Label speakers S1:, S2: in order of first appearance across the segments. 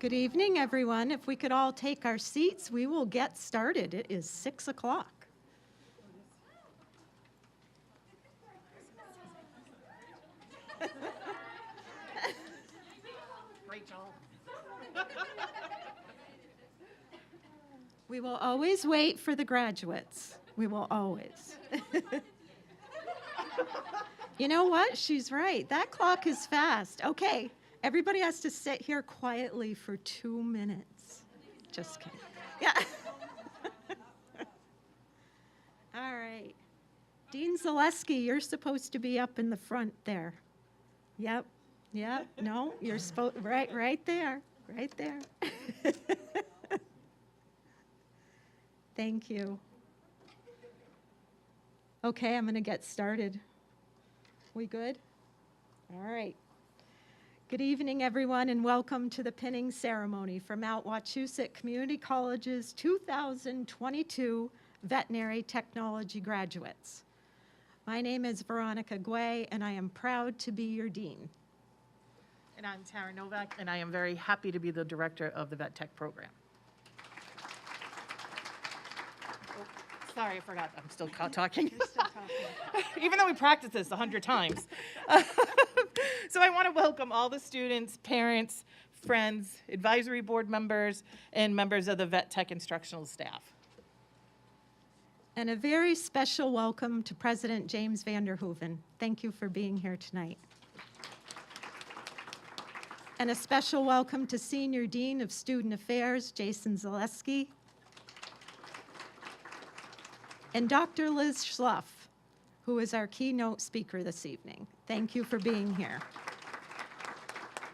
S1: Good evening, everyone. If we could all take our seats, we will get started. It is 6 o'clock.
S2: Rachel.
S1: We will always wait for the graduates. We will always. You know what? She's right. That clock is fast. Okay, everybody has to sit here quietly for 2 minutes. Just kidding. Yeah. All right. Dean Zaleski, you're supposed to be up in the front there. Yep. Yep. No, you're supposed right there. Right there. Thank you. Okay, I'm going to get started. We good? All right. Good evening, everyone, and welcome to the pinning ceremony for Mount Wachusett Community College's 2022 Veterinary Technology graduates. My name is Veronica Guay, and I am proud to be your dean.
S2: And I'm Tara Novak, and I am very happy to be the director of the Vet Tech program. Sorry, I forgot. I'm still talking.
S1: You're still talking.
S2: Even though we practiced this 100 times. So I want to welcome all the students, parents, friends, advisory board members, and members of the Vet Tech instructional staff.
S1: And a very special welcome to President James Vanderhoeven. Thank you for being here tonight. And a special welcome to Senior Dean of Student Affairs, Jason Zaleski, and Dr. Liz Schluff, who is our keynote speaker this evening. Thank you for being here.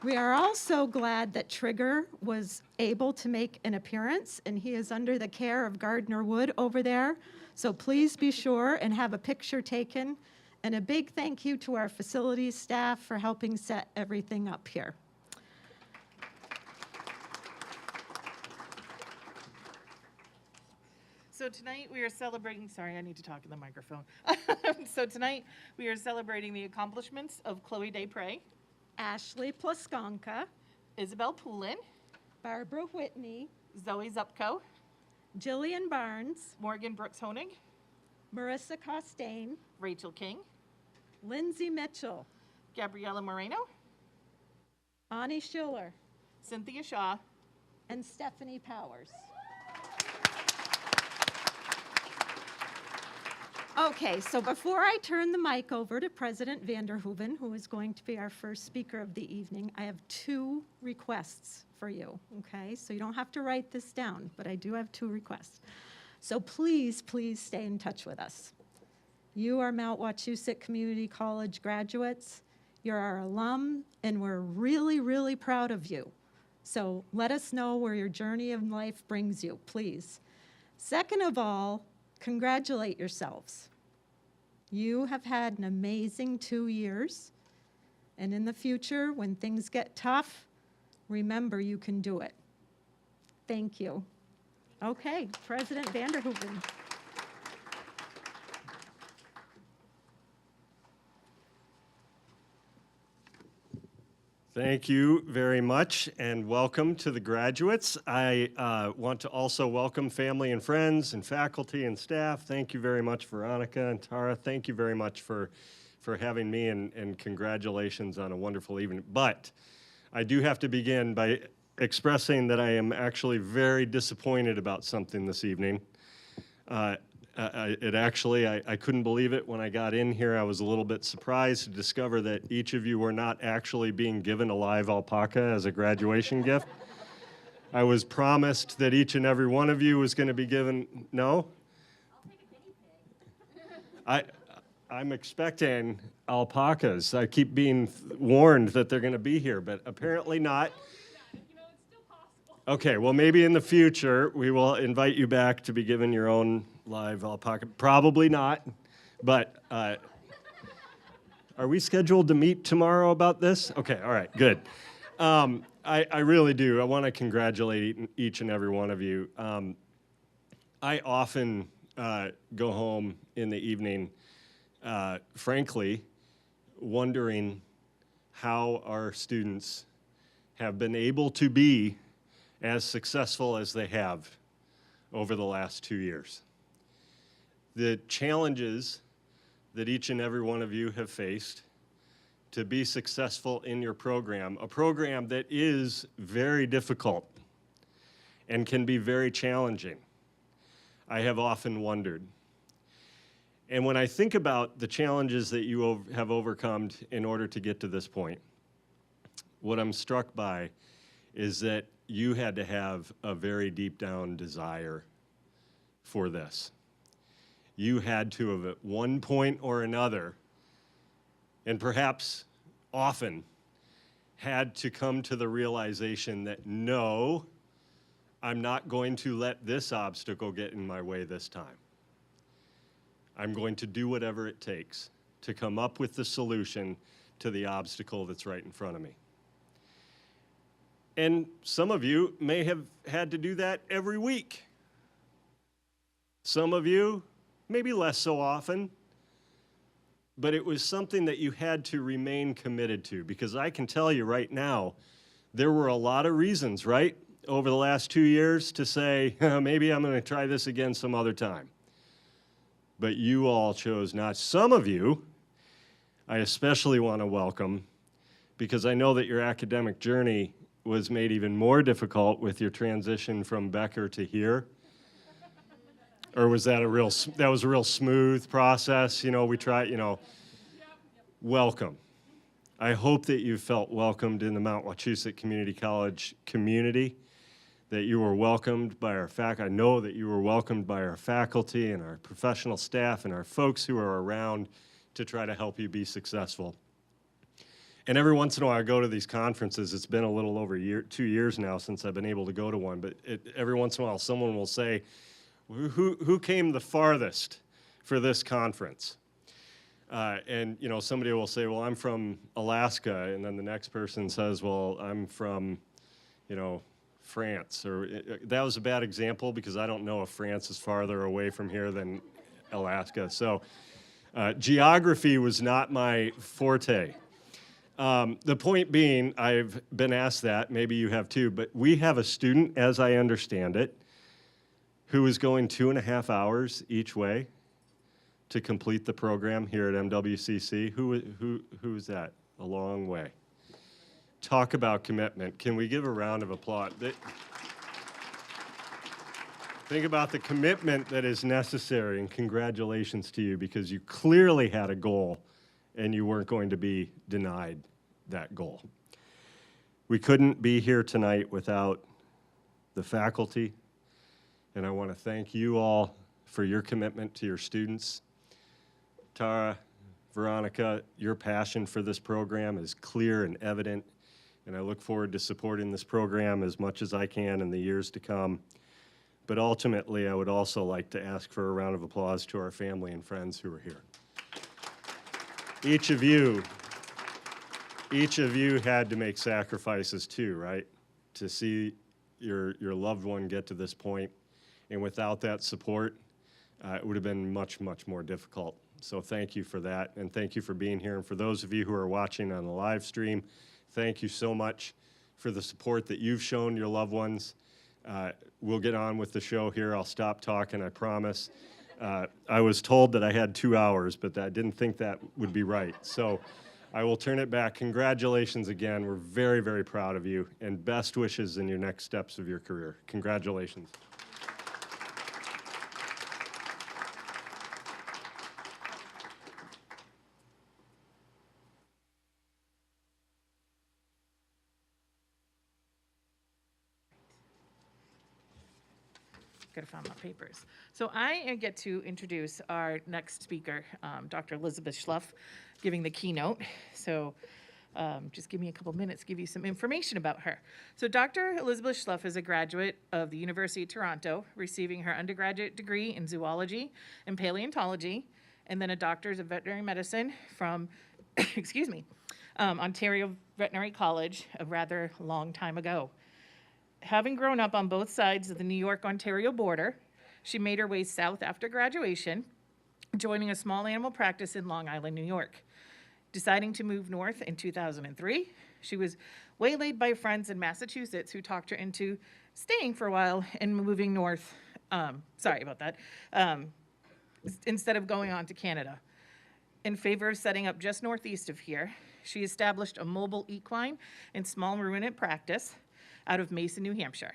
S1: We are also glad that Trigger was able to make an appearance, and he is under the care of Gardner Wood over there. So please be sure and have a picture taken. And a big thank you to our facilities staff for helping set everything up here.
S2: So tonight we are celebrating, sorry, I need to talk in the microphone. So tonight we are celebrating the accomplishments of Chloe Desprez,
S1: Ashley Plaskonka,
S2: Isabel Poulin,
S1: Barbara Whitney,
S2: Zoe Zupko,
S1: Jillian Barnes,
S2: Morgan Brooks-Honig,
S1: Marissa Costain,
S2: Rachel King,
S1: Lindsay Mitchell,
S2: Gabriela Moreno,
S1: Ani Schiller,
S2: Cynthia Shaw,
S1: and Stephanie Powers. Okay, so before I turn the mic over to President Vanderhoeven, who is going to be our first speaker of the evening, I have 2 requests for you, okay? So you don't have to write this down, but I do have 2 requests. So please, please stay in touch with us. You are Mount Wachusett Community College graduates. You're our alum, and we're really, really proud of you. So let us know where your journey of life brings you, please. Second of all, congratulate yourselves. You have had an amazing 2 years, and in the future, when things get tough, remember you can do it. Thank you. Okay, President Vanderhoeven.
S3: Thank you very much, and welcome to the graduates. I want to also welcome family and friends and faculty and staff. Thank you very much, Veronica and Tara. Thank you very much for having me, and congratulations on a wonderful evening. But I do have to begin by expressing that I am actually very disappointed about something this evening. I couldn't believe it when I got in here. I was a little bit surprised to discover that each of you were not actually being given a live alpaca as a graduation gift. I was promised that each and every one of you was going to be given, no?
S4: I'll take a guinea pig.
S3: I'm expecting alpacas. I keep being warned that they're going to be here, but apparently not.
S4: You know, it's still possible.
S3: Okay, well, maybe in the future we will invite you back to be given your own live alpaca. Probably not, but are we scheduled to meet tomorrow about this? Okay, all right, good. I really do. I want to congratulate each and every one of you. I often go home in the evening, frankly, wondering how our students have been able to be as successful as they have over the last 2 years. The challenges that each and every one of you have faced to be successful in your program, a program that is very difficult and can be very challenging, I have often wondered. And when I think about the challenges that you have overcome in order to get to this point, what I'm struck by is that you had to have a very deep down desire for this. You had to have at one point or another, and perhaps often, had to come to the realization that no, I'm not going to let this obstacle get in my way this time. I'm going to do whatever it takes to come up with the solution to the obstacle that's right in front of me. And some of you may have had to do that every week. Some of you, maybe less so often, but it was something that you had to remain committed to, because I can tell you right now, there were a lot of reasons, right, over the last 2 years to say, maybe I'm going to try this again some other time. But you all chose not. Some of you, I especially want to welcome, because I know that your academic journey was made even more difficult with your transition from Becker to here. Or was that a real smooth process? You know, we tried, welcome. I hope that you felt welcomed in the Mount Wachusett Community College community, that you were welcomed by our faculty. I know that you were welcomed by our faculty and our professional staff and our folks who are around to try to help you be successful. And every once in a while I go to these conferences. It's been a little over 2 years now since I've been able to go to one, but every once in a while someone will say, who came the farthest for this conference? And somebody will say, well, I'm from Alaska, and then the next person says, well, I'm from, France. Or that was a bad example because I don't know if France is farther away from here than Alaska. So geography was not my forte. The point being, I've been asked that, maybe you have too, but we have a student, as I understand it, who is going 2.5 hours each way to complete the program here at MWCC. Who is that? A long way. Talk about commitment. Can we give a round of applause? Think about the commitment that is necessary, and congratulations to you, because you clearly had a goal and you weren't going to be denied that goal. We couldn't be here tonight without the faculty, and I want to thank you all for your commitment to your students. Tara, Veronica, your passion for this program is clear and evident, and I look forward to supporting this program as much as I can in the years to come. But ultimately, I would also like to ask for a round of applause to our family and friends who are here. Each of you had to make sacrifices too, right? To see your loved one get to this point. And without that support, it would have been much, much more difficult. So thank you for that, and thank you for being here. And for those of you who are watching on the live stream, thank you so much for the support that you've shown your loved ones. We'll get on with the show here. I'll stop talking, I promise. I was told that I had 2 hours, but I didn't think that would be right. So I will turn it back. Congratulations again. We're very, very proud of you, and best wishes in your next steps of your career. Congratulations.
S2: Gotta find my papers. So I get to introduce our next speaker, Dr. Elizabeth Schluff, giving the keynote. So just give me a couple minutes to give you some information about her. So Dr. Elizabeth Schluff is a graduate of the University of Toronto, receiving her undergraduate degree in zoology and paleontology, and then a doctor's of veterinary medicine from, Ontario Veterinary College a rather long time ago. Having grown up on both sides of the New York-Ontario border, she made her way south after graduation, joining a small animal practice in Long Island, New York. Deciding to move north in 2003, she was waylaid by friends in Massachusetts who talked her into staying for a while and moving north. Sorry about that. Instead of going on to Canada. In favor of setting up just northeast of here, she established a mobile equine and small ruminant practice out of Mason, New Hampshire.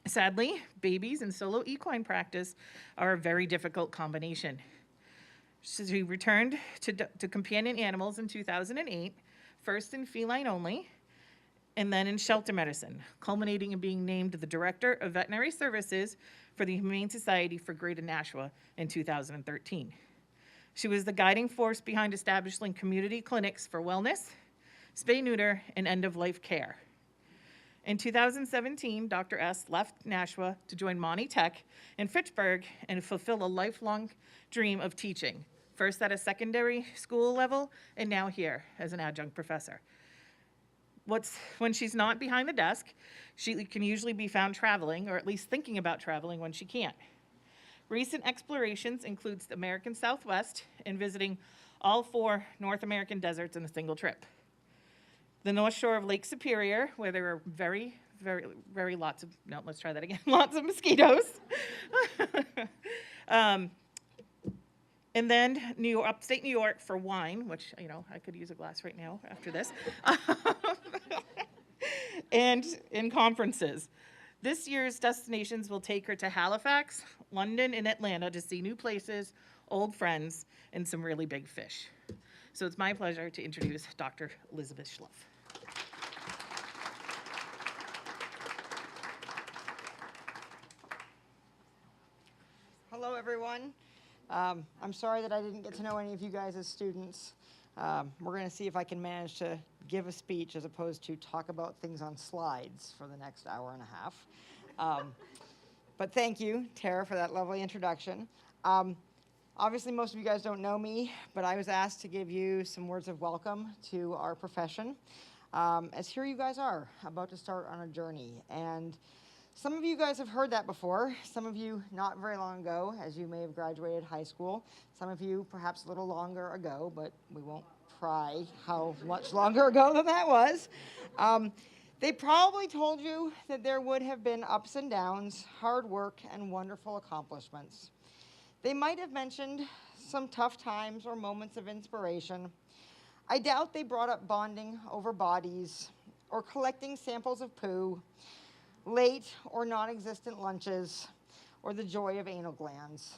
S2: Sadly, babies and solo equine practice are a very difficult combination. She returned to companion animals in 2008, first in feline only, and then in shelter medicine, culminating in being named the Director of Veterinary Services for the Humane Society for Greater Nashua in 2013. She was the guiding force behind establishing community clinics for wellness, spay-neuter, and end-of-life care. In 2017, Dr. S. left Nashua to join MWCC Tech in Fitchburg and fulfill a lifelong dream of teaching, first at a secondary school level and now here as an adjunct professor. When she's not behind the desk, she can usually be found traveling, or at least thinking about traveling when she can't. Recent explorations includes the American Southwest and visiting all 4 North American deserts in a single trip. The North Shore of Lake Superior, where there are lots of mosquitoes. And then upstate New York for wine, which, I could use a glass right now after this. And in conferences. This year's destinations will take her to Halifax, London, and Atlanta to see new places, old friends, and some really big fish. So it's my pleasure to introduce Dr. Elizabeth Schluff.
S5: Hello, everyone. I'm sorry that I didn't get to know any of you guys as students. We're going to see if I can manage to give a speech as opposed to talk about things on slides for the next hour and a half. But thank you, Tara, for that lovely introduction. Obviously, most of you guys don't know me, but I was asked to give you some words of welcome to our profession, as here you guys are, about to start on a journey. And some of you guys have heard that before, some of you not very long ago, as you may have graduated high school, some of you perhaps a little longer ago, but we won't pry how much longer ago than that was. They probably told you that there would have been ups and downs, hard work, and wonderful accomplishments. They might have mentioned some tough times or moments of inspiration. I doubt they brought up bonding over bodies, or collecting samples of poo, late or non-existent lunches, or the joy of anal glands.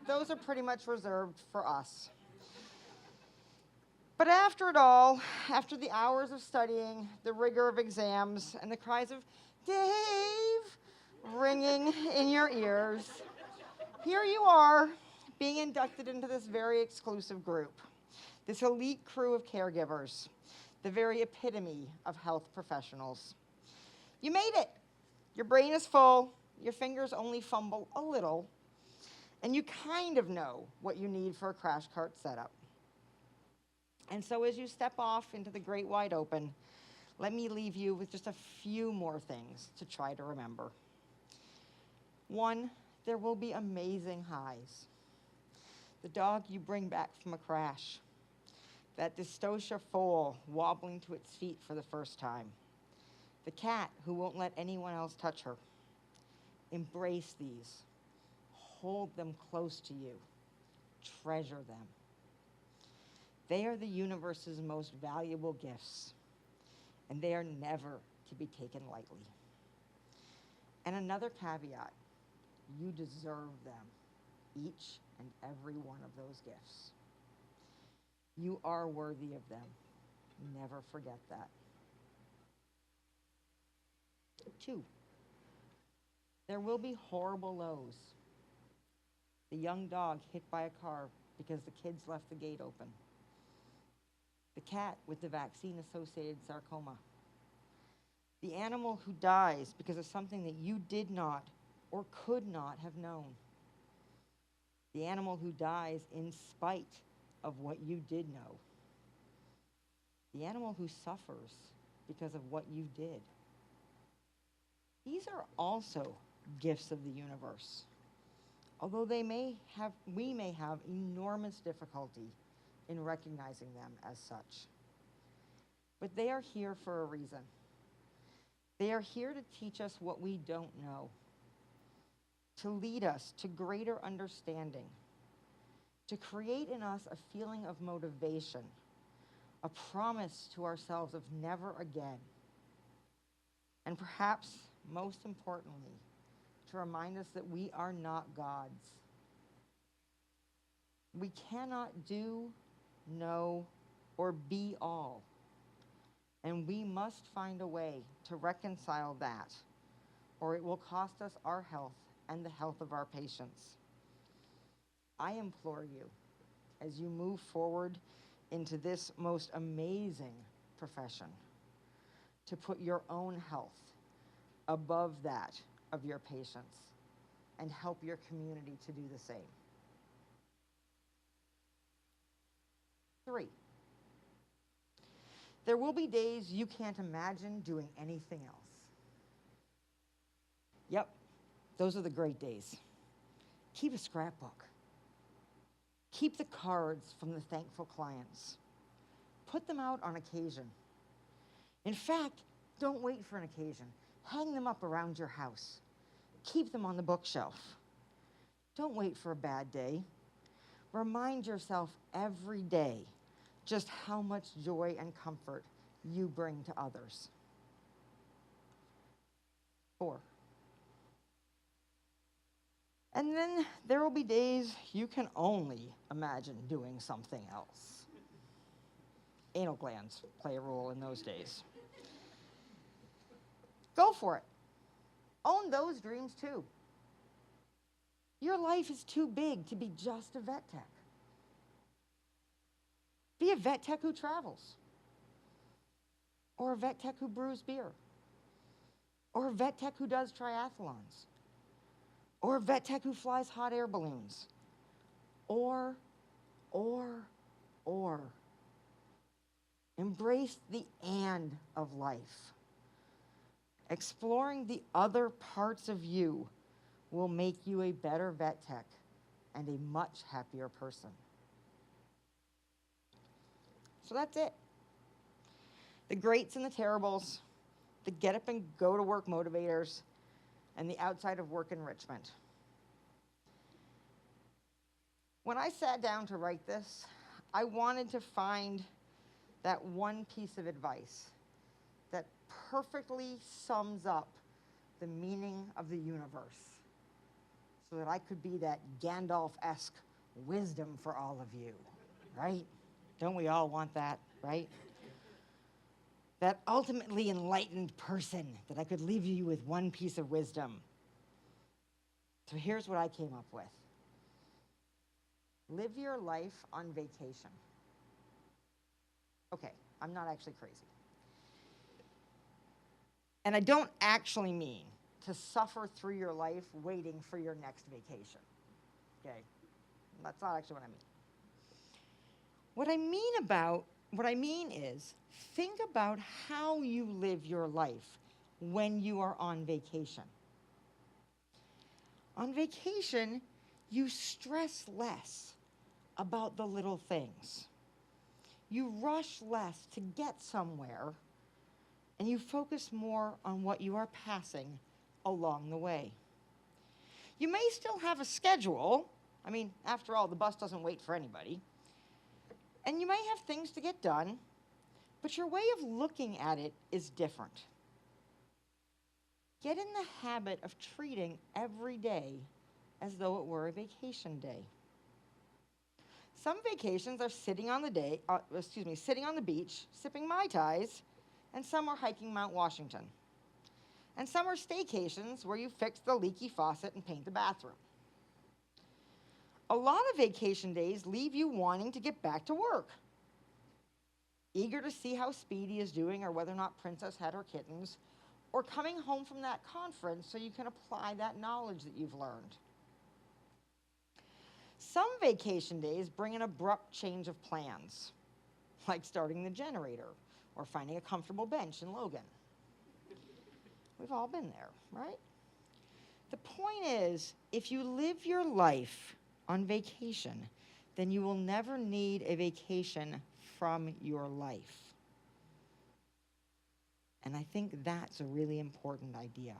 S5: Those are pretty much reserved for us. But after it all, after the hours of studying, the rigor of exams, and the cries of "Dave" ringing in your ears, here you are, being inducted into this very exclusive group, this elite crew of caregivers, the very epitome of health professionals. You made it. Your brain is full, your fingers only fumble a little, and you kind of know what you need for a crash cart setup. And so as you step off into the great wide open, let me leave you with just a few more things to try to remember. 1, there will be amazing highs. The dog you bring back from a crash, that dystocia foal wobbling to its feet for the first time, the cat who won't let anyone else touch her. Embrace these. Hold them close to you. Treasure them. They are the universe's most valuable gifts, and they are never to be taken lightly. And another caveat, you deserve them, each and every one of those gifts. You are worthy of them. Never forget that. 2, there will be horrible lows. The young dog hit by a car because the kids left the gate open. The cat with the vaccine-associated sarcoma. The animal who dies because of something that you did not or could not have known. The animal who dies in spite of what you did know. The animal who suffers because of what you did. These are also gifts of the universe, although we may have enormous difficulty in recognizing them as such. But they are here for a reason. They are here to teach us what we don't know, to lead us to greater understanding, to create in us a feeling of motivation, a promise to ourselves of never again, and perhaps most importantly, to remind us that we are not gods. We cannot do, know, or be all. And we must find a way to reconcile that, or it will cost us our health and the health of our patients. I implore you, as you move forward into this most amazing profession, to put your own health above that of your patients and help your community to do the same. 3, there will be days you can't imagine doing anything else. Yep, those are the great days. Keep a scrapbook. Keep the cards from the thankful clients. Put them out on occasion. In fact, don't wait for an occasion. Hang them up around your house. Keep them on the bookshelf. Don't wait for a bad day. Remind yourself every day just how much joy and comfort you bring to others. 4, and then there will be days you can only imagine doing something else. Anal glands play a role in those days. Go for it. Own those dreams too. Your life is too big to be just a vet tech. Be a vet tech who travels, or a vet tech who brews beer, or a vet tech who does triathlons, or a vet tech who flies hot air balloons, or. Embrace the and of life. Exploring the other parts of you will make you a better vet tech and a much happier person. So that's it. The greats and the terribles, the get up and go to work motivators, and the outside of work enrichment. When I sat down to write this, I wanted to find that one piece of advice that perfectly sums up the meaning of the universe, so that I could be that Gandalf-esque wisdom for all of you, right? Don't we all want that, right? That ultimately enlightened person that I could leave you with one piece of wisdom. So here's what I came up with. Live your life on vacation. Okay, I'm not actually crazy. And I don't actually mean to suffer through your life waiting for your next vacation. Okay? That's not actually what I mean. What I mean is, think about how you live your life when you are on vacation. On vacation, you stress less about the little things. You rush less to get somewhere, and you focus more on what you are passing along the way. You may still have a schedule. I mean, after all, the bus doesn't wait for anybody. And you may have things to get done, but your way of looking at it is different. Get in the habit of treating every day as though it were a vacation day. Some vacations are sitting on the beach, sipping Mai Tais, and some are hiking Mount Washington. And some are staycations where you fix the leaky faucet and paint the bathroom. A lot of vacation days leave you wanting to get back to work, eager to see how Speedy is doing or whether or not Princess had her kittens, or coming home from that conference so you can apply that knowledge that you've learned. Some vacation days bring an abrupt change of plans, like starting the generator or finding a comfortable bench in Logan. We've all been there, right? The point is, if you live your life on vacation, then you will never need a vacation from your life. And I think that's a really important idea.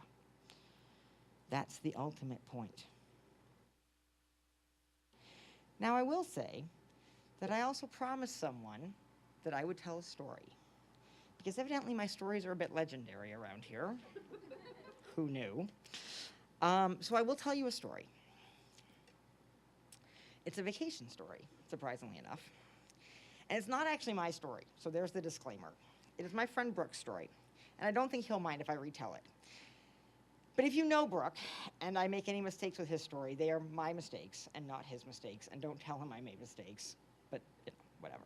S5: That's the ultimate point. Now, I will say that I also promised someone that I would tell a story. Because evidently my stories are a bit legendary around here. Who knew? So I will tell you a story. It's a vacation story, surprisingly enough. And it's not actually my story, so there's the disclaimer. It is my friend Brooke's story, and I don't think he'll mind if I retell it. But if you know Brooke, and I make any mistakes with his story, they are my mistakes and not his mistakes, and don't tell him I made mistakes, but whatever.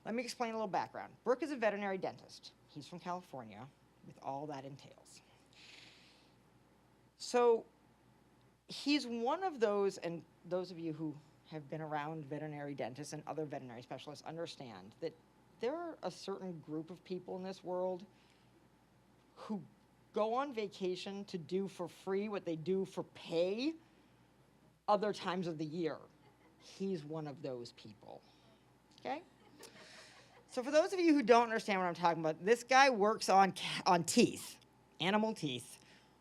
S5: Let me explain a little background. Brooke is a veterinary dentist. He's from California, with all that entails. So he's one of those, and those of you who have been around veterinary dentists and other veterinary specialists understand that there are a certain group of people in this world who go on vacation to do for free what they do for pay other times of the year. He's one of those people, okay? So for those of you who don't understand what I'm talking about, this guy works on teeth, animal teeth,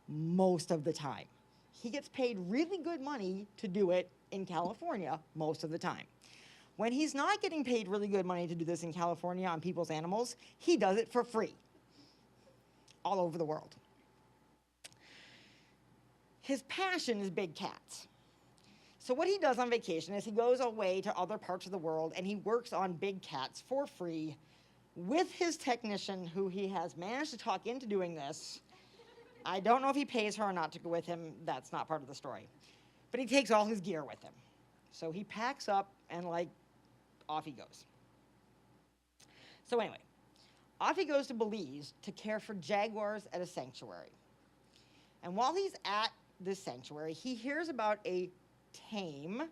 S5: most of the time. He gets paid really good money to do it in California most of the time. When he's not getting paid really good money to do this in California on people's animals, he does it for free all over the world. His passion is big cats. So what he does on vacation is he goes away to other parts of the world and he works on big cats for free with his technician who he has managed to talk into doing this. I don't know if he pays her or not to go with him. That's not part of the story. But he takes all his gear with him. So he packs up and off he goes. So anyway, off he goes to Belize to care for jaguars at a sanctuary. And while he's at this sanctuary, he hears about a tame,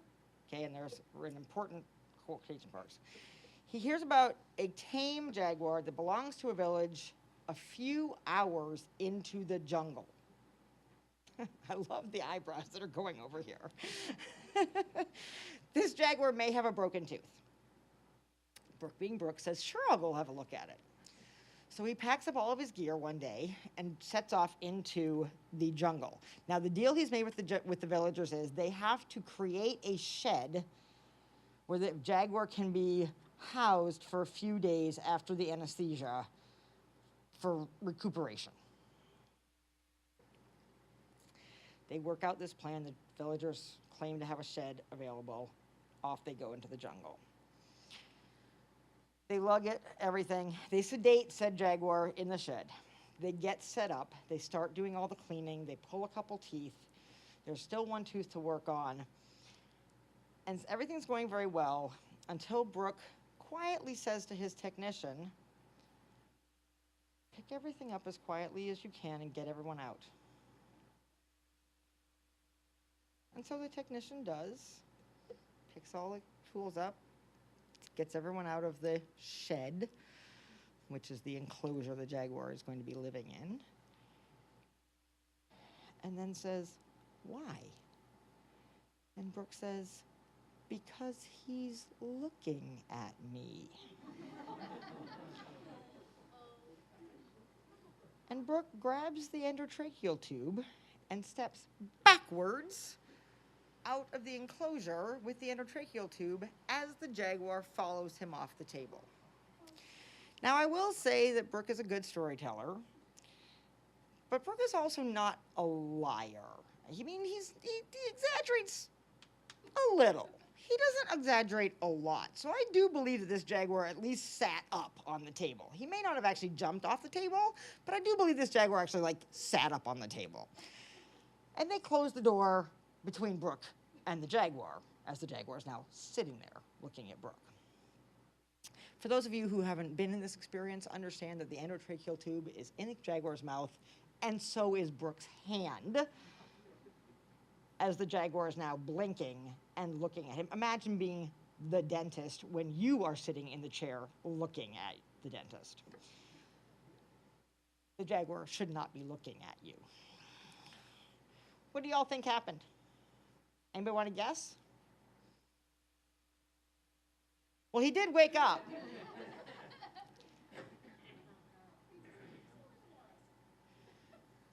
S5: okay, and there's an important quotation marks. He hears about a tame jaguar that belongs to a village a few hours into the jungle. I love the eyebrows that are going over here. This jaguar may have a broken tooth. Brooke, being Brooke, says, sure, I'll go have a look at it. So he packs up all of his gear one day and sets off into the jungle. Now, the deal he's made with the villagers is they have to create a shed where the jaguar can be housed for a few days after the anesthesia for recuperation. They work out this plan. The villagers claim to have a shed available. Off they go into the jungle. They lug it, everything. They sedate said jaguar in the shed. They get set up. They start doing all the cleaning. They pull a couple teeth. There's still one tooth to work on. And everything's going very well until Brooke quietly says to his technician, pick everything up as quietly as you can and get everyone out. And so the technician does, picks all the tools up, gets everyone out of the shed, which is the enclosure the jaguar is going to be living in, and then says, why? And Brooke says, because he's looking at me. And Brooke grabs the endotracheal tube and steps backwards out of the enclosure with the endotracheal tube as the jaguar follows him off the table. Now, I will say that Brooke is a good storyteller, but Brooke is also not a liar. I mean, he exaggerates a little. He doesn't exaggerate a lot. So I do believe that this jaguar at least sat up on the table. He may not have actually jumped off the table, but I do believe this jaguar actually sat up on the table. And they close the door between Brooke and the jaguar, as the jaguar is now sitting there looking at Brooke. For those of you who haven't been in this experience, understand that the endotracheal tube is in the jaguar's mouth, and so is Brooke's hand, as the jaguar is now blinking and looking at him. Imagine being the dentist when you are sitting in the chair looking at the dentist. The jaguar should not be looking at you. What do y'all think happened? Anybody want to guess? Well, he did wake up.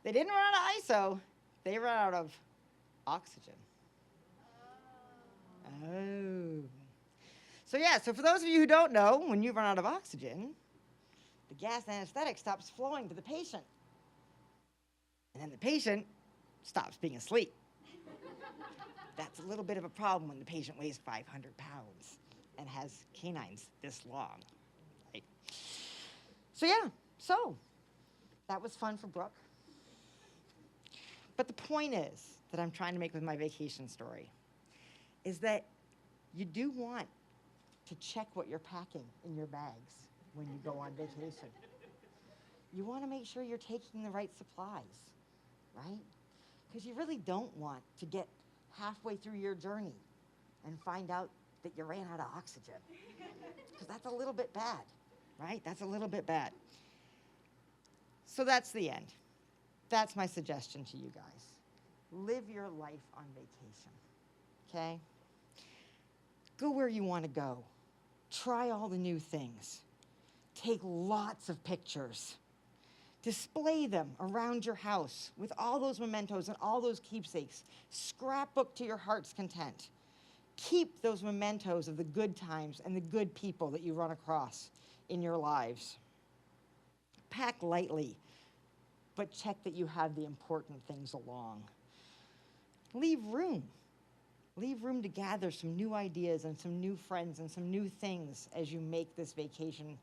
S5: They didn't run out of ISO, they ran out of oxygen. Oh. So yeah, so for those of you who don't know, when you run out of oxygen, the gas anesthetic stops flowing to the patient. And then the patient stops being asleep. That's a little bit of a problem when the patient weighs 500 pounds and has canines this long. Right? So yeah, so that was fun for Brooke. But the point is that I'm trying to make with my vacation story is that you do want to check what you're packing in your bags when you go on vacation. You want to make sure you're taking the right supplies, right? Because you really don't want to get halfway through your journey and find out that you ran out of oxygen. Because that's a little bit bad, right? That's a little bit bad. So that's the end. That's my suggestion to you guys. Live your life on vacation, okay? Go where you want to go. Try all the new things. Take lots of pictures. Display them around your house with all those mementos and all those keepsakes. Scrapbook to your heart's content. Keep those mementos of the good times and the good people that you run across in your lives. Pack lightly, but check that you have the important things along. Leave room. Leave room to gather some new ideas and some new friends and some new things as you make this vacation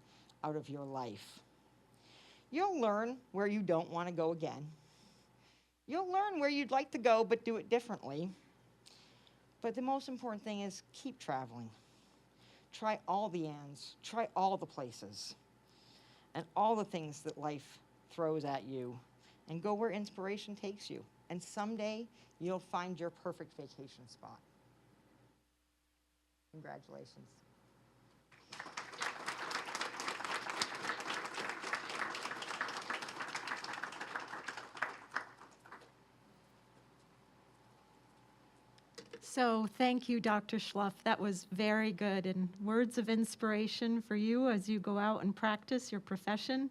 S5: out of your life. You'll learn where you don't want to go again. You'll learn where you'd like to go, but do it differently. But the most important thing is keep traveling. Try all the ands. Try all the places. And all the things that life throws at you. And go where inspiration takes you. And someday, you'll find your perfect vacation spot. Congratulations.
S1: So thank you, Dr. Schluff. That was very good, and words of inspiration for you as you go out and practice your profession,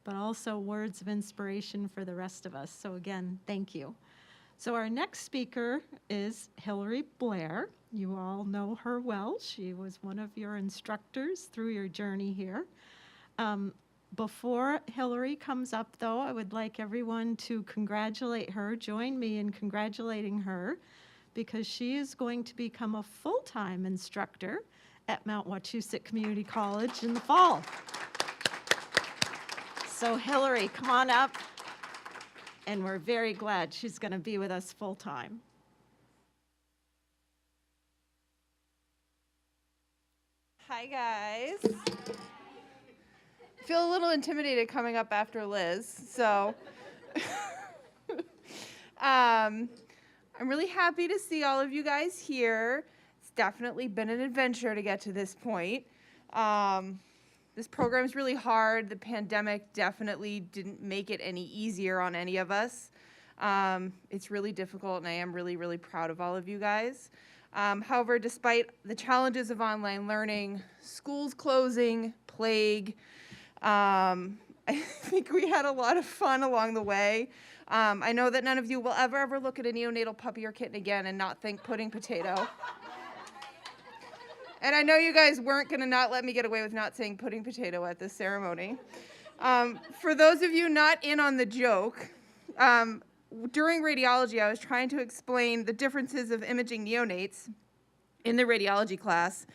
S1: but also words of inspiration for the rest of us. So again, thank you. So our next speaker is Hillary Blair. You all know her well. She was one of your instructors through your journey here. Before Hillary comes up, though, I would like everyone to congratulate her. Join me in congratulating her, because she is going to become a full-time instructor at Mount Wachusett Community College in the fall. So Hillary, come on up, and we're very glad she's going to be with us full-time.
S6: Hi, guys. Feel a little intimidated coming up after Liz, so I'm really happy to see all of you guys here. It's definitely been an adventure to get to this point. This program's really hard. The pandemic definitely didn't make it any easier on any of us. It's really difficult, and I am really, really proud of all of you guys. However, despite the challenges of online learning, schools closing, plague, I think we had a lot of fun along the way. I know that none of you will ever look at a neonatal puppy or kitten again and not think pudding potato. And I know you guys weren't going to not let me get away with not saying pudding potato at this ceremony. For those of you not in on the joke, during radiology, I was trying to explain the differences of imaging neonates in the radiology class.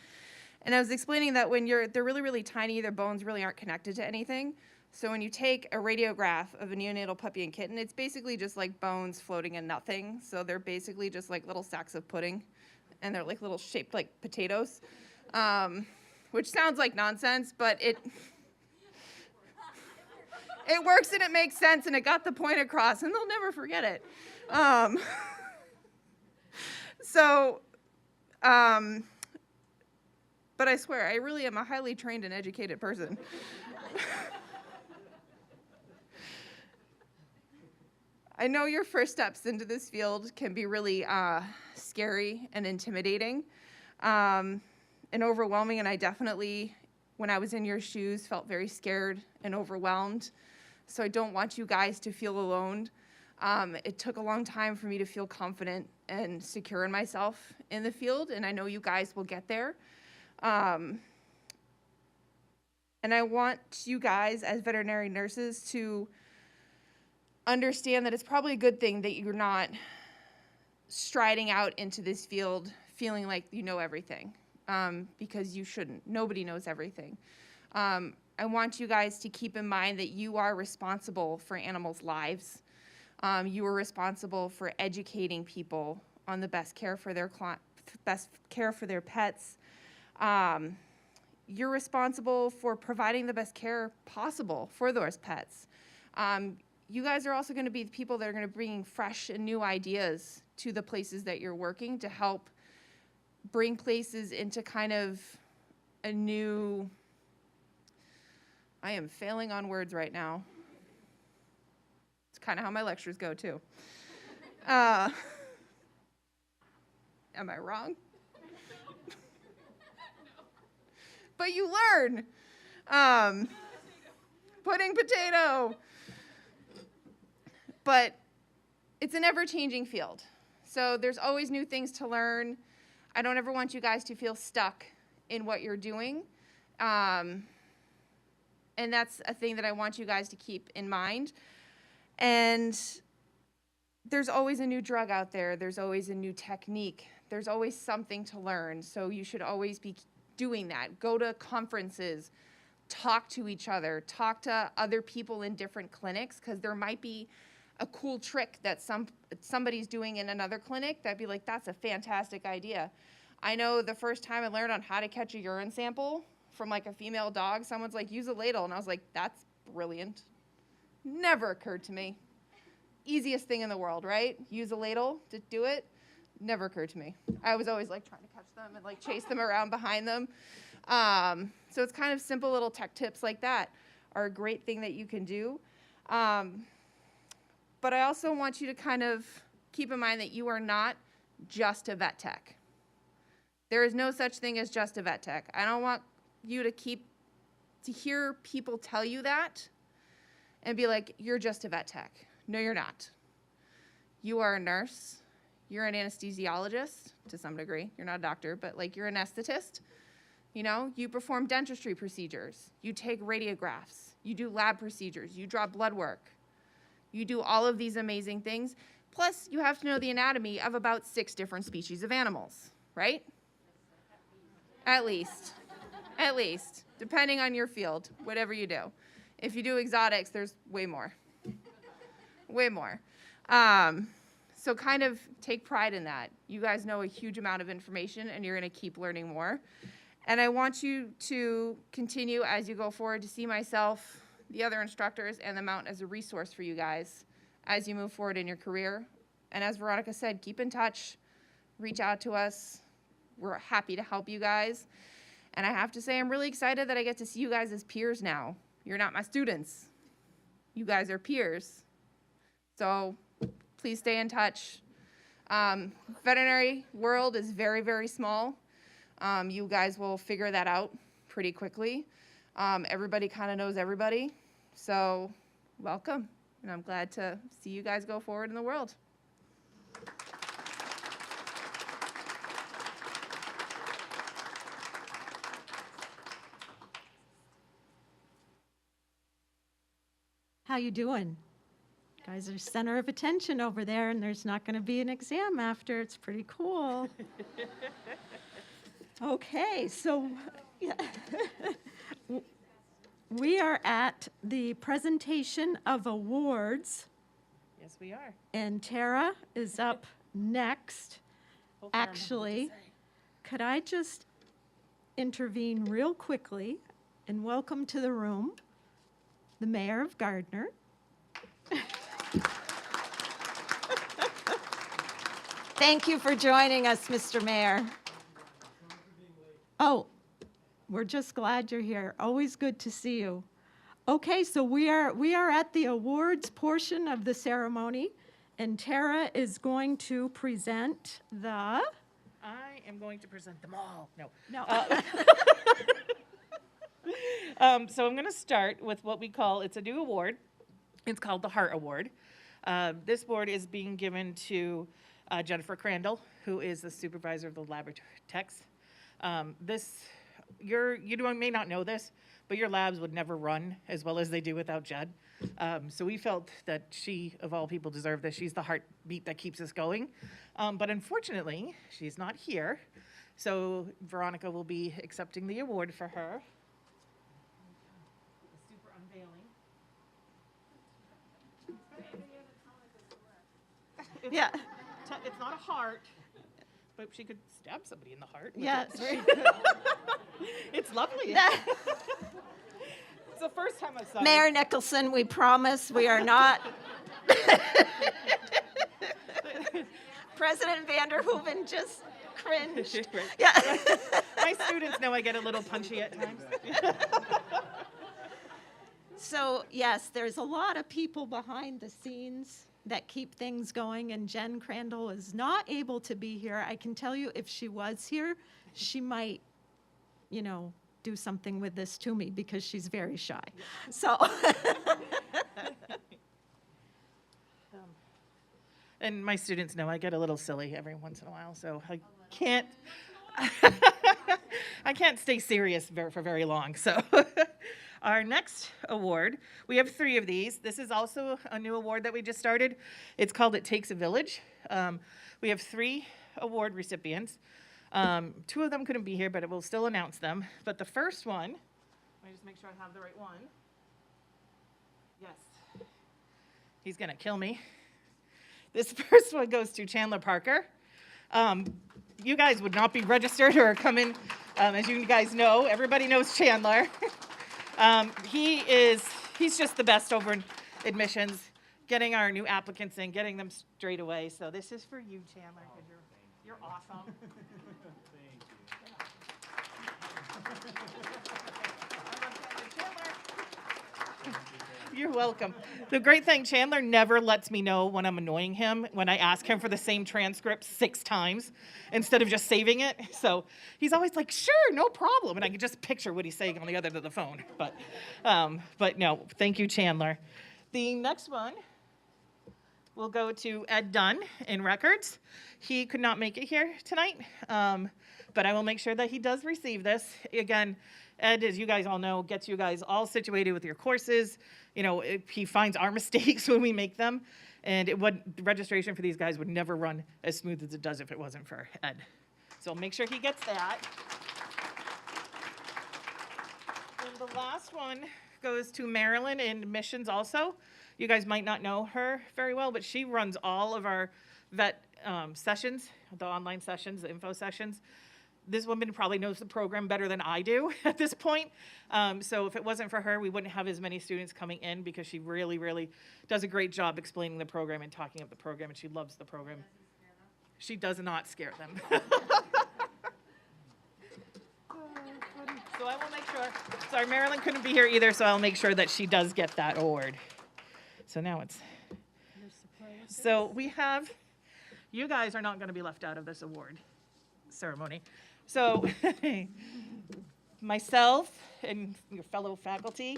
S6: And I was explaining that when they're really, really tiny, their bones really aren't connected to anything. So when you take a radiograph of a neonatal puppy and kitten, it's basically just like bones floating in nothing. So they're basically just like little sacks of pudding, and they're like little shaped like potatoes, which sounds like nonsense, but it works and it makes sense, and it got the point across, and they'll never forget it. But I swear, I really am a highly trained and educated person. I know your first steps into this field can be really scary and intimidating and overwhelming, and I definitely, when I was in your shoes, felt very scared and overwhelmed. So I don't want you guys to feel alone. It took a long time for me to feel confident and secure in myself in the field, and I know you guys will get there. And I want you guys as veterinary nurses to understand that it's probably a good thing that you're not striding out into this field feeling like you know everything, because you shouldn't. Nobody knows everything. I want you guys to keep in mind that you are responsible for animals' lives. You are responsible for educating people on the best care for their pets. You're responsible for providing the best care possible for those pets. You guys are also going to be the people that are going to bring fresh and new ideas to the places that you're working to help bring places into kind of a new, I am failing on words right now. It's kind of how my lectures go too. Am I wrong? But you learn. Pudding potato. But it's an ever-changing field. So there's always new things to learn. I don't ever want you guys to feel stuck in what you're doing. And that's a thing that I want you guys to keep in mind. And there's always a new drug out there. There's always a new technique. There's always something to learn. So you should always be doing that. Go to conferences, talk to each other, talk to other people in different clinics, because there might be a cool trick that somebody's doing in another clinic that'd be like, that's a fantastic idea. I know the first time I learned on how to catch a urine sample from like a female dog, someone's like, use a ladle. And I was like, that's brilliant. Never occurred to me. Easiest thing in the world, right? Use a ladle to do it. Never occurred to me. I was always like trying to catch them and like chase them around behind them. So it's kind of simple little tech tips like that are a great thing that you can do. But I also want you to kind of keep in mind that you are not just a vet tech. There is no such thing as just a vet tech. I don't want you to hear people tell you that and be like, you're just a vet tech. No, you're not. You are a nurse. You're an anesthesiologist to some degree. You're not a doctor, but like you're an anesthetist. You know, you perform dentistry procedures. You take radiographs. You do lab procedures. You draw blood work. You do all of these amazing things. Plus, you have to know the anatomy of about 6 different species of animals, right? At least, depending on your field, whatever you do. If you do exotics, there's way more. So kind of take pride in that. You guys know a huge amount of information, and you're going to keep learning more. And I want you to continue as you go forward to see myself, the other instructors, and the Mount as a resource for you guys as you move forward in your career. And as Veronica said, keep in touch, reach out to us. We're happy to help you guys. And I have to say, I'm really excited that I get to see you guys as peers now. You're not my students. You guys are peers. So please stay in touch. Veterinary world is very, very small. You guys will figure that out pretty quickly. Everybody kind of knows everybody. So welcome. And I'm glad to see you guys go forward in the world.
S1: How you doing? You guys are center of attention over there, and there's not going to be an exam after. It's pretty cool. Okay, so yeah. We are at the presentation of awards,
S2: Yes, we are.
S1: and Tara is up next.
S2: Hopefully I remember what to
S1: Actually,
S2: say.
S1: could I just intervene real quickly and welcome to the room the Mayor of Gardner. Thank you for joining us, Mr. Mayor. Oh, we're just glad you're here. Always good to see you. Okay, so we are at the awards portion of the ceremony, and Tara is going to present the...
S2: I am going to present them all. No.
S1: No.
S2: So I'm going to start with what we call, it's a new award. It's called the Heart Award. This award is being given to Jennifer Crandall, who is the supervisor of the laboratory techs. You may not know this, but your labs would never run as well as they do without Jed. So we felt that she, of all people, deserved this. She's the heartbeat that keeps us going. But unfortunately, she's not here. So Veronica will be accepting the award for her. The super unveiling.
S1: Yeah.
S2: It's not a heart, but she could stab somebody in the heart.
S1: Yeah.
S2: It's lovely. It's the first time I saw
S1: Mayor
S2: it.
S1: Nicholson, we promise we are not. President Vanderhoeven just cringed.
S2: Right.
S1: Yeah.
S2: My students know I get a little punchy at times.
S1: So, yes, there's a lot of people behind the scenes that keep things going, and Jen Crandall is not able to be here. I can tell you, if she was here, she might, do something with this to me because she's very shy. So,
S2: And my students know I get a little silly every once in a while, so I can't I can't stay serious for very long. So our next award, we have 3 of these. This is also a new award that we just started. It's called It Takes a Village. We have 3 award recipients. 2 of them couldn't be here, but we'll still announce them. But the first one, let me just make sure I have the right one. Yes. He's gonna kill me. This first one goes to Chandler Parker. You guys would not be registered or come in, as you guys know. Everybody knows Chandler. He's just the best over in admissions, getting our new applicants in, getting them straight away. So this is for you, Chandler, because you're awesome. You're welcome. The great thing, Chandler never lets me know when I'm annoying him when I ask him for the same transcript 6 times instead of just saving it. So he's always like, sure, no problem. And I can just picture what he's saying on the other end of the phone. But no, thank you, Chandler. The next one will go to Ed Dunn in records. He could not make it here tonight, but I will make sure that he does receive this. Again, Ed, as you guys all know, gets you guys all situated with your courses. He finds our mistakes when we make them, and the registration for these guys would never run as smooth as it does if it wasn't for Ed. So I'll make sure he gets that. And the last one goes to Marilyn in admissions also. You guys might not know her very well, but she runs all of our vet sessions, the online sessions, the info sessions. This woman probably knows the program better than I do at this point. So if it wasn't for her, we wouldn't have as many students coming in because she really, really does a great job explaining the program and talking about the program, and she loves the program. She does not scare them. So I will make sure. Sorry, Marilyn couldn't be here either, so I'll make sure that she does get that award. So now it's. So we have, you guys are not going to be left out of this award ceremony. So myself and your fellow faculty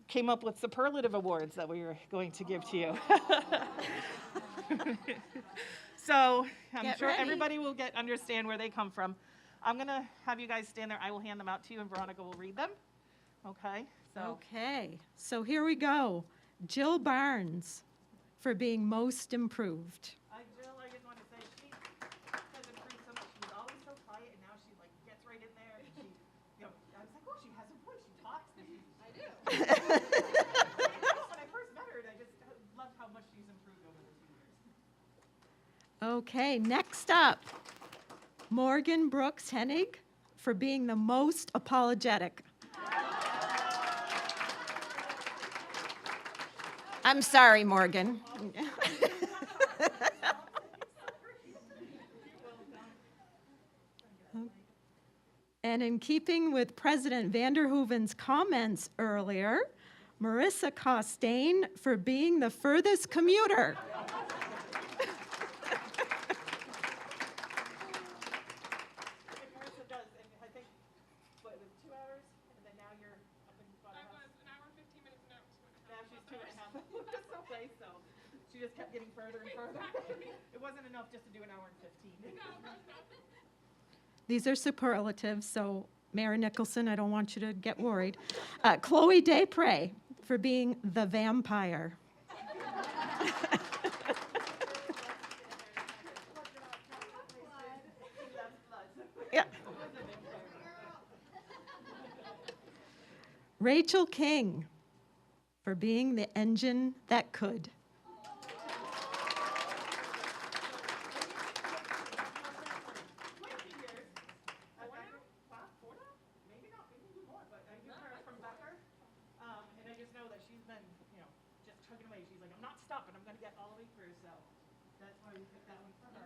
S2: came up with superlative awards that we were going to give to you. So I'm
S1: Get
S2: sure
S1: ready.
S2: everybody will understand where they come from. I'm going to have you guys stand there. I will hand them out to you, and Veronica will read them. Okay? So
S1: Okay, so here we go. Jill Barnes for being most improved.
S2: Jill, I just want to say, she has improved so much. She was always so quiet, and now she gets right in there, and she, I was like, oh, she has a voice. She talks. I do. When I first met her, I just loved how much she's improved over the 2 years.
S1: Okay, next up, Morgan Brooks Hennig for being the most apologetic. I'm sorry, Morgan. And in keeping with President Vanderhoeven's comments earlier, Marissa Costain for being the furthest commuter.
S2: Marissa does, and I think, what, it was 2 hours, and then now you're up in about
S7: I was an hour and 15 minutes now.
S2: now she's 2.5. just kept getting further and further. It wasn't enough just to do an hour and 15.
S1: These are superlatives, so Mayor Nicholson, I don't want you to get worried. Chloe Daypre for being the vampire. Yeah. Rachel King for being the engine that could.
S2: And I just know that she's been, just chugging away. She's like, I'm not stopping. I'm going to get all the way through. So that's why we picked that one for her.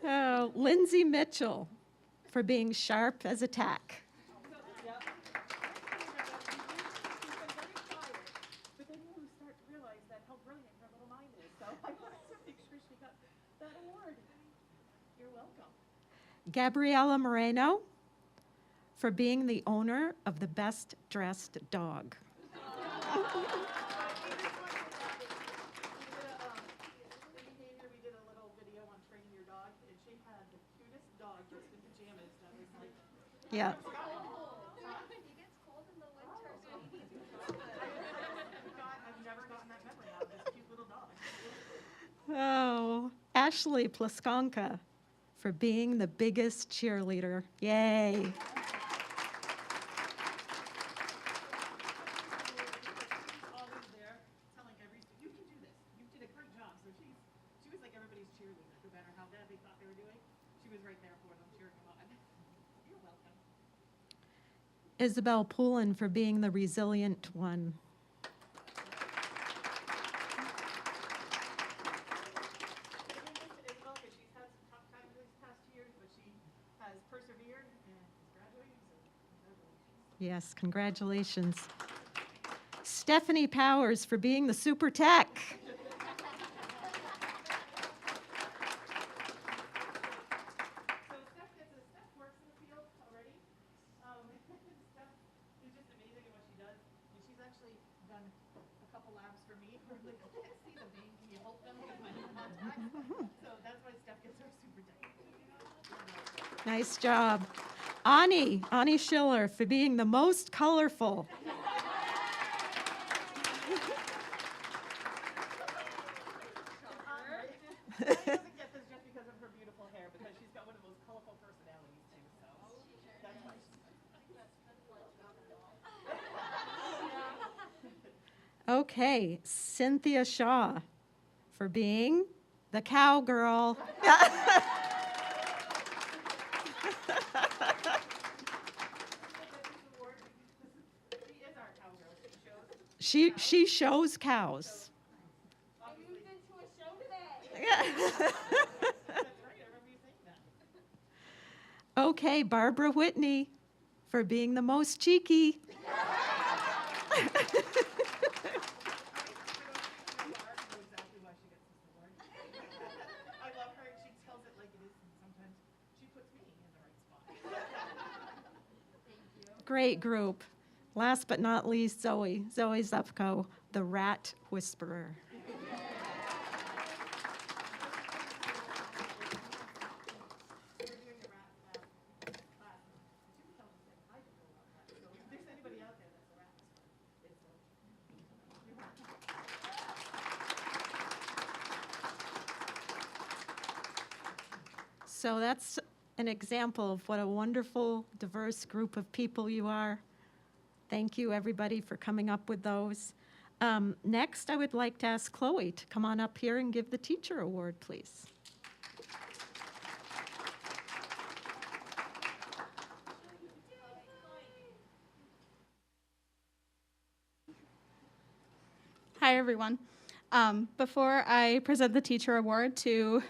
S1: Oh, Lindsay Mitchell for being sharp as a tack.
S2: But then you start to realize that how brilliant her little mind is. So I wanted to make sure she got that award. You're welcome.
S1: Gabriela Moreno for being the owner of the best dressed dog.
S2: We did a little video on training your dog, and she had the cutest dog dressed in pajamas that was like,
S1: Yeah.
S4: It gets cold in the winter, so he needs to
S2: I've never gotten that memory out of this cute little dog.
S1: Oh, Ashley Plaskonka for being the biggest cheerleader. Yay.
S2: Always there, telling everything, you can do this. You did a great job. So she was like everybody's cheerleader, no matter how bad they thought they were doing. She was right there for them, cheering them on. You're welcome.
S1: Isabel Poulin for being the resilient one.
S2: Isabel, because she's had some tough times these past years, but she has persevered and is graduating, so congratulations.
S1: Yes, congratulations. Stephanie Powers for being the super tech.
S2: So Steph works in the field already. Steph is just amazing at what she does, and she's actually done a couple labs for me. Where I'm like, I can't see the vein. Can you help them with my contacts? So that's why Steph gets her super tight.
S1: Nice job. Ani Schiller for being the most colorful.
S2: She doesn't get this just because of her beautiful hair, because she's got one of those colorful personalities too. So that's why.
S1: Okay, Cynthia Shaw for being the cowgirl.
S2: She is our cowgirl.
S1: She shows cows.
S4: Maybe we've been to a show today.
S2: That's right. I remember you saying that.
S1: Okay, Barbara Whitney for being the most cheeky.
S2: I know exactly why she gets this award. I love her. She tells it like it is, and sometimes she puts me in the right spot.
S1: Great group. Last but not least, Zoe Zupko, the rat whisperer.
S2: We're doing the rat lab class. She can tell us that I didn't know about that. So if there's anybody out there that's a rat whisperer, it's
S1: So that's an example of what a wonderful, diverse group of people you are. Thank you, everybody, for coming up with those. Next, I would like to ask Chloe to come on up here and give the teacher award, please.
S7: Hi, everyone. Before I present the teacher award to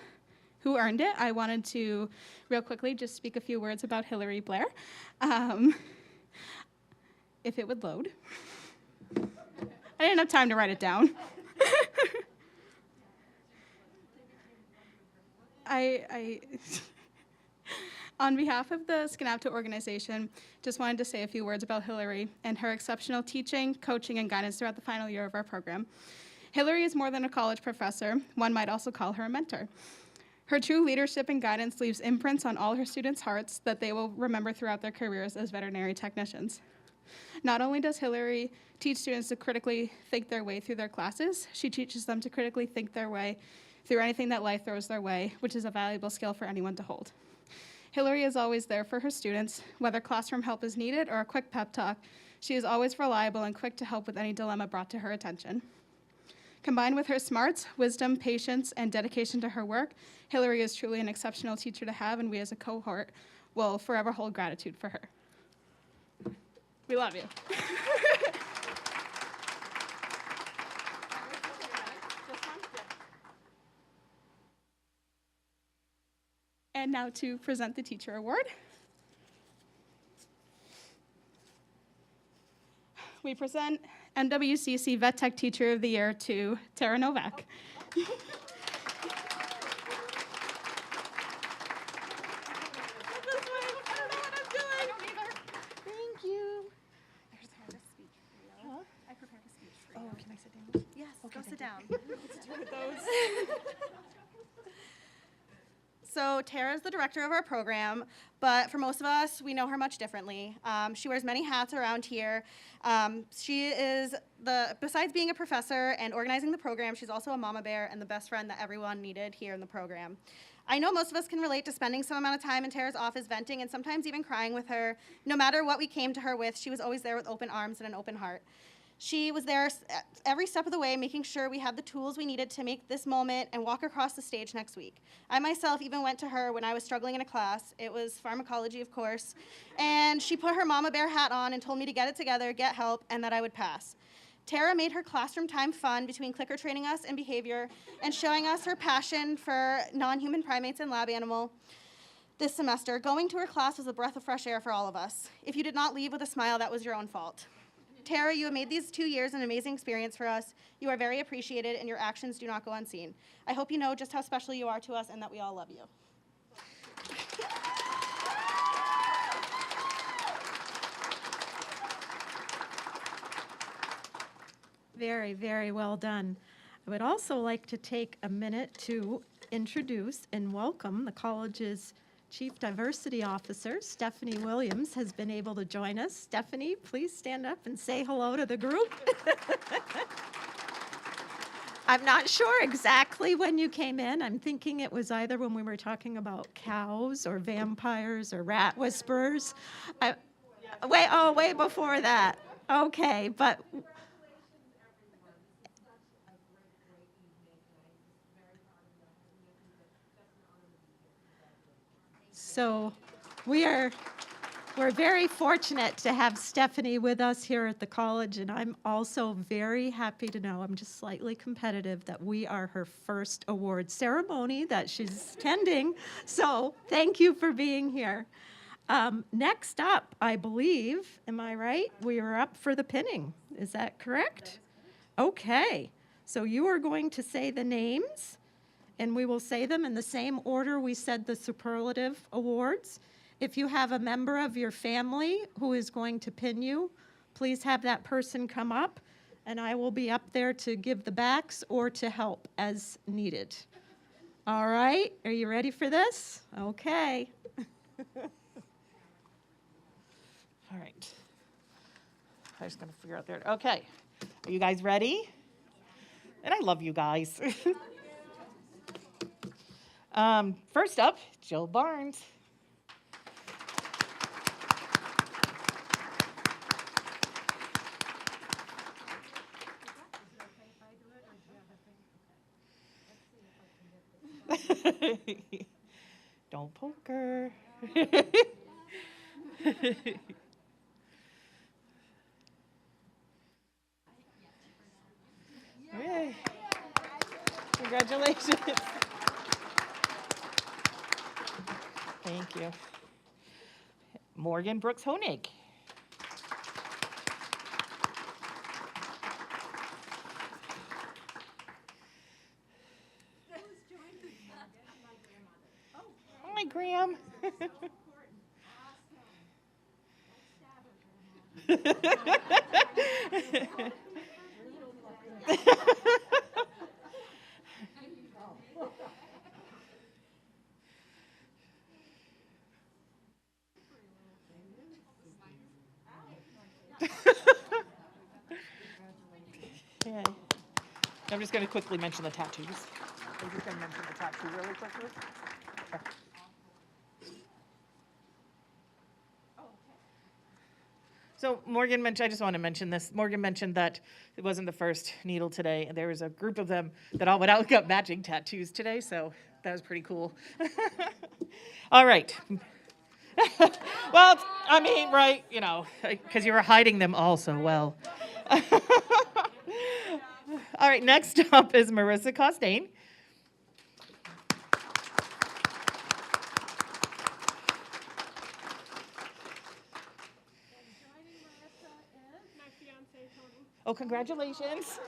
S7: who earned it, I wanted to real quickly just speak a few words about Hillary Blair. If it would load. I didn't have time to write it down. On behalf of the SCNAPTA organization, just wanted to say a few words about Hillary and her exceptional teaching, coaching, and guidance throughout the final year of our program. Hillary is more than a college professor. One might also call her a mentor. Her true leadership and guidance leaves imprints on all her students' hearts that they will remember throughout their careers as veterinary technicians. Not only does Hillary teach students to critically think their way through their classes, she teaches them to critically think their way through anything that life throws their way, which is a valuable skill for anyone to hold. Hillary is always there for her students, whether classroom help is needed or a quick pep talk. She is always reliable and quick to help with any dilemma brought to her attention. Combined with her smarts, wisdom, patience, and dedication to her work, Hillary is truly an exceptional teacher to have, and we as a cohort will forever hold gratitude for her. We love you. And now to present the teacher award. We present MWCC Vet Tech Teacher of the Year to Tara Novak.
S2: Thank you.
S8: I prepared a speech for you.
S2: Oh, can I sit down?
S8: Yes, go sit down. So Tara's the director of our program, but for most of us, we know her much differently. She wears many hats around here. She is besides being a professor and organizing the program, she's also a mama bear and the best friend that everyone needed here in the program. I know most of us can relate to spending some amount of time in Tara's office venting and sometimes even crying with her. No matter what we came to her with, she was always there with open arms and an open heart. She was there every step of the way, making sure we had the tools we needed to make this moment and walk across the stage next week. I myself even went to her when I was struggling in a class. It was pharmacology, of course. And she put her mama bear hat on and told me to get it together, get help, and that I would pass. Tara made her classroom time fun between clicker training us and behavior and showing us her passion for non-human primates and lab animal. This semester, going to her class was a breath of fresh air for all of us. If you did not leave with a smile, that was your own fault. Tara, you have made these 2 years an amazing experience for us. You are very appreciated, and your actions do not go unseen. I hope you know just how special you are to us and that we all love you.
S1: Very, very well done. I would also like to take a minute to introduce and welcome the college's Chief Diversity Officer, Stephanie Williams, has been able to join us. Stephanie, please stand up and say hello to the group. I'm not sure exactly when you came in. I'm thinking it was either when we were talking about cows or vampires or rat whisperers. Way before that. Okay, but so we're very fortunate to have Stephanie with us here at the college, and I'm also very happy to know, I'm just slightly competitive, that we are her first award ceremony that she's attending. So thank you for being here. Next up, I believe, am I right? We are up for the pinning. Is that correct? Okay. So you are going to say the names, and we will say them in the same order we said the superlative awards. If you have a member of your family who is going to pin you, please have that person come up, and I will be up there to give the backs or to help as needed. All right, are you ready for this? Okay.
S2: All right. I was going to figure out there. Okay. Are you guys ready? And I love you guys. First up, Jill Barnes. Don't poke her. Yay. Congratulations. Thank you. Morgan Brooks Honig. Hi, Graham. Yeah. I'm just going to quickly mention the tattoos. I'm just going to mention the tattoo really quickly. So Morgan mentioned, I just want to mention this. Morgan mentioned that it wasn't the first needle today. There was a group of them that all went out and got matching tattoos today, so that was pretty cool. All right. Well, I mean, right, you know, because you were hiding them all so well. All right, next up is Marissa Costain. Oh, congratulations.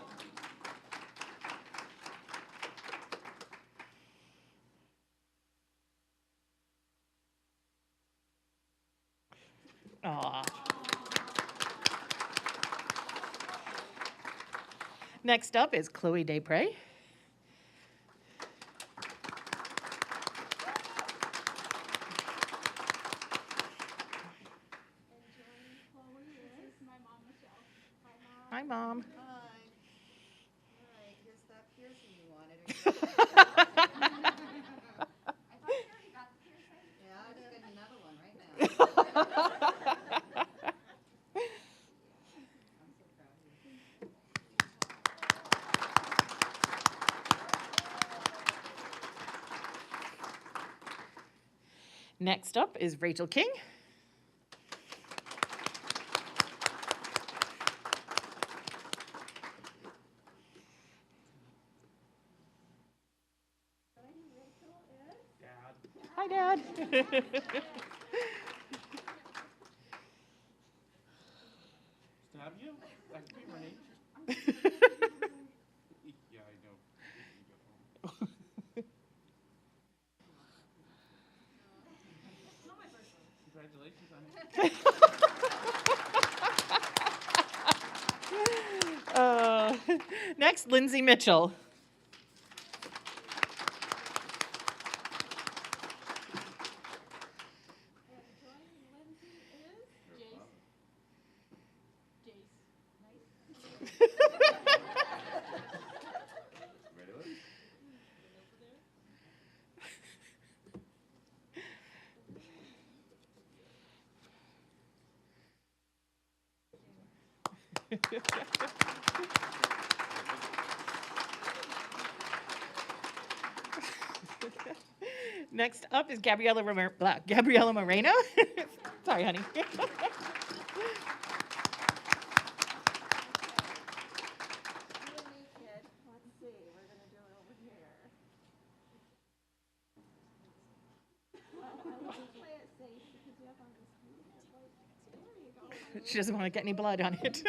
S2: Aw. Next up is Chloe Desprez. Hi, Mom.
S4: Alright, here's that piercing you wanted. Yeah, I'm just getting another one right now. I'm so proud of you.
S2: Next up is Rachel King. Hi, Dad.
S9: Have you? That could be my age. Yeah, I know. Congratulations on it.
S2: Next, Lindsay Mitchell. Next up is Gabriella Moreno. Sorry, honey. She doesn't want to get any blood on it.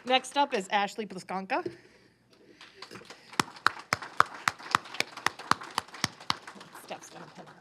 S2: Next up is Ashley Plaskonka. Steph's gonna pin her.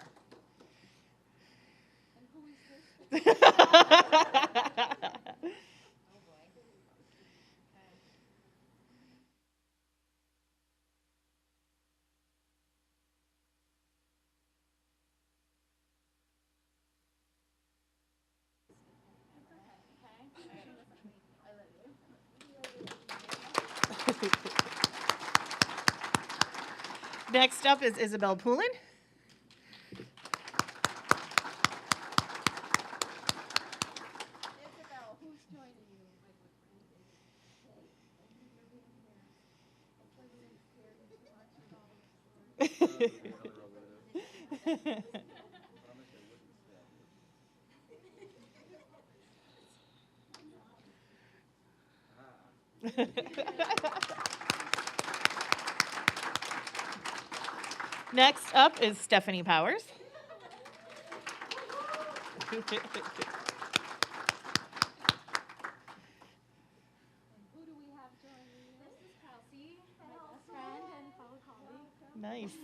S2: Next up is Isabel Poulin.
S4: Isabel, who's joining you?
S2: Next up is Stephanie Powers.
S4: Who do we have joining you?
S8: This is Kelsey, my best friend and fellow colleague.
S2: Nice.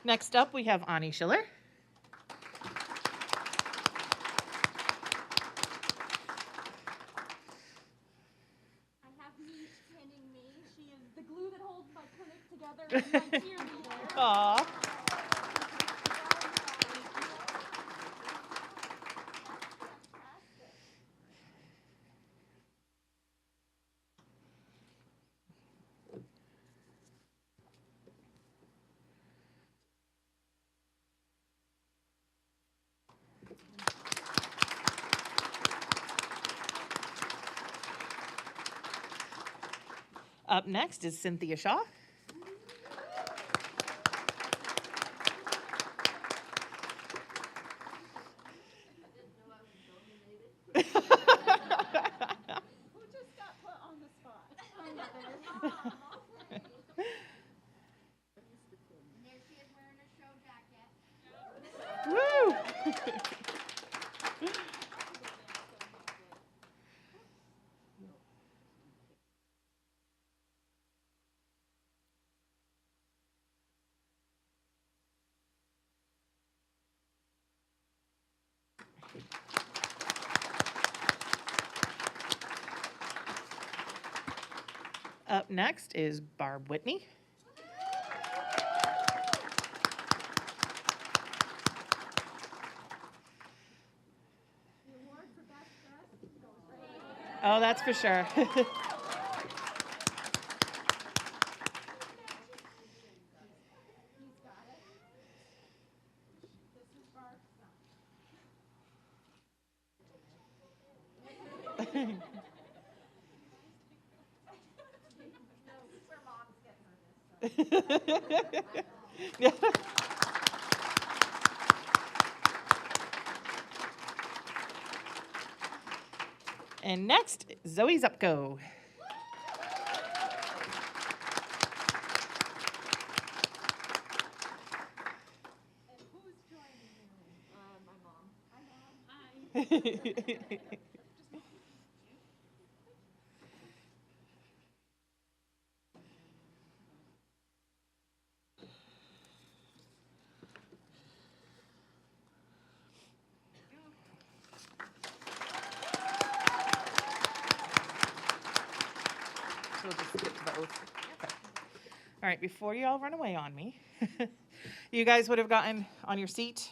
S2: Next up, we have Ani Schiller.
S10: I have me standing me. She is the glue that holds my clinic together and my cheerleader.
S2: Aw. Up next is Cynthia Shaw.
S10: Who just got put on the spot?
S4: There she is wearing her show jacket.
S2: Woo! Up next is Barb Whitney. Oh, that's for sure. Yeah. And next, Zoe Zupko. We'll just skip to the oath. Okay. All right, before you all run away on me, you guys would have gotten on your seat.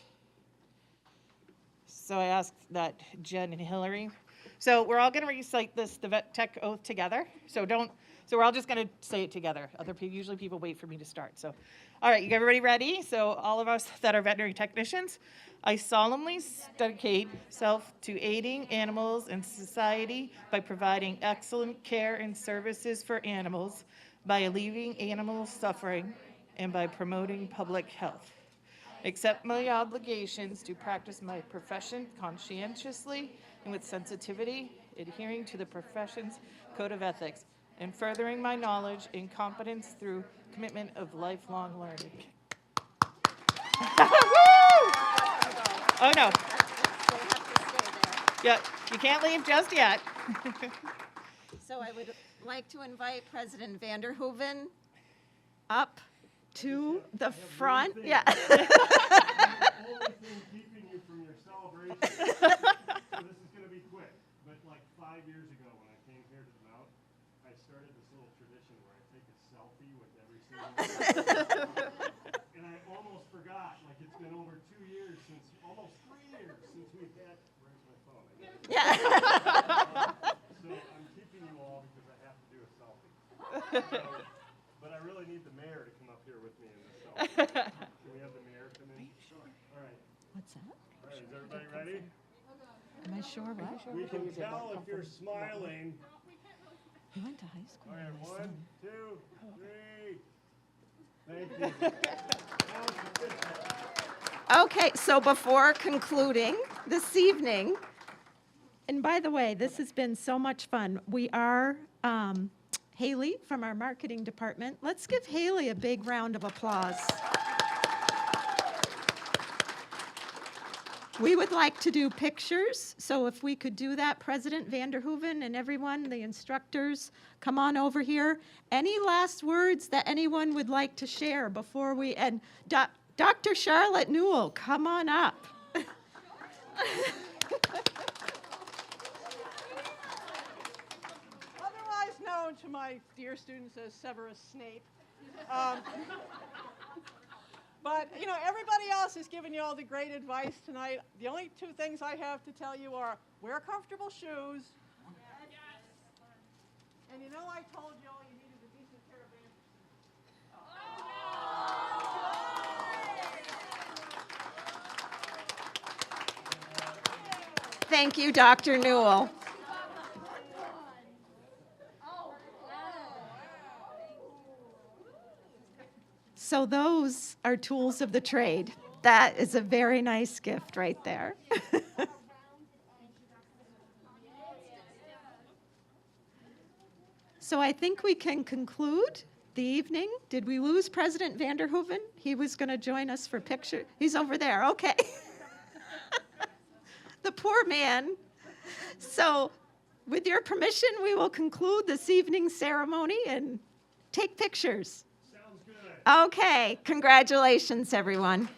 S2: So I asked that Jen and Hillary. So we're all going to recite the Vet Tech oath together. So we're all just going to say it together. Usually people wait for me to start. So, all right, everybody ready? So all of us that are veterinary technicians, I solemnly dedicate self to aiding animals and society by providing excellent care and services for animals, by alleviating animal suffering, and by promoting public health. Accept my obligations to practice my profession conscientiously and with sensitivity, adhering to the profession's code of ethics, and furthering my knowledge and competence through commitment of lifelong learning. Oh, no. Yeah, you can't leave just yet.
S1: So I would like to invite President Vanderhoeven up to the front. Yeah.
S3: The only thing keeping you from your celebration. So this is going to be quick, but like 5 years ago when I came here to the Mount, I started this little tradition where I take a selfie with every single and I almost forgot, like it's been over 2 years almost 3 years since we've had, where's my phone?
S1: Yeah.
S3: So I'm keeping you all because I have to do a selfie. But I really need the mayor to come up here with me in this selfie. Can we have the mayor come in? Sure. All right.
S1: What's that?
S3: All right, is everybody ready?
S1: Am I sure what?
S3: We can tell if you're smiling.
S1: He went to high school.
S3: All right,
S1: my
S3: 1,
S1: son.
S3: 2, 3. Thank you.
S1: Okay, so before concluding this evening, and by the way, this has been so much fun. We are Haley from our marketing department. Let's give Haley a big round of applause. We would like to do pictures, so if we could do that, President Vanderhoeven and everyone, the instructors, come on over here. Any last words that anyone would like to share before we, and Dr. Charlotte Newell, come on up.
S11: Otherwise known to my dear students as Severus Snape. But, you know, everybody else has given you all the great advice tonight. The only two things I have to tell you are wear comfortable shoes. And you know I told you all you needed a decent pair of bandages.
S1: Thank you, Dr. Newell. So those are tools of the trade. That is a very nice gift right there. So I think we can conclude the evening. Did we lose President Vanderhoeven? He was going to join us for picture. He's over there. Okay. The poor man. So with your permission, we will conclude this evening's ceremony and take pictures. Okay, congratulations, everyone.